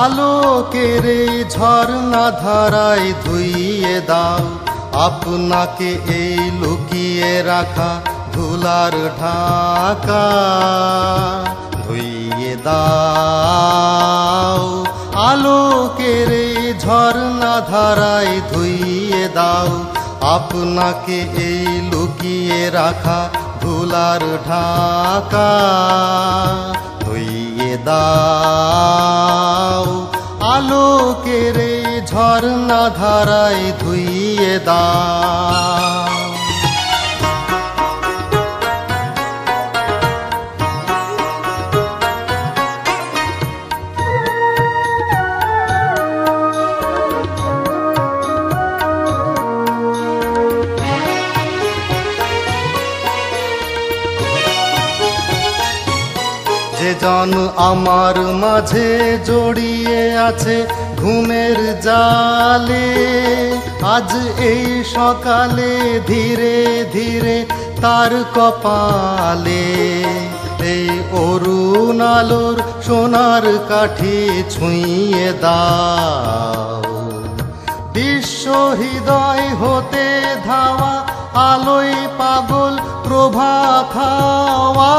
আলোকের এই ঝর্ণা ধারায় ধুইয়ে দাও আপনাকে এই লুকিয়ে রাখা ধুলার ঢাকা। ধুইয়ে দাও আলোকের এই ঝর্ণা ধারায় ধুইয়ে দাও আপনাকে এই লুকিয়ে রাখা ধুলার ঢাকা। ধুইয়ে দাও আলোকের এই ঝর্ণা ধারায় ধুইয়ে দাও। যে জন আমার মাঝে জড়িয়ে আছে ঘুমের জালে, আজ এই সকালে ধীরে ধীরে তার কপালে এই অরুণ আলোর সোনার কাঠি ছুঁইয়ে দাও। বিশ্ব হৃদয় হতে ধাওয়া আলোয় পাগল প্রভাত হাওয়া।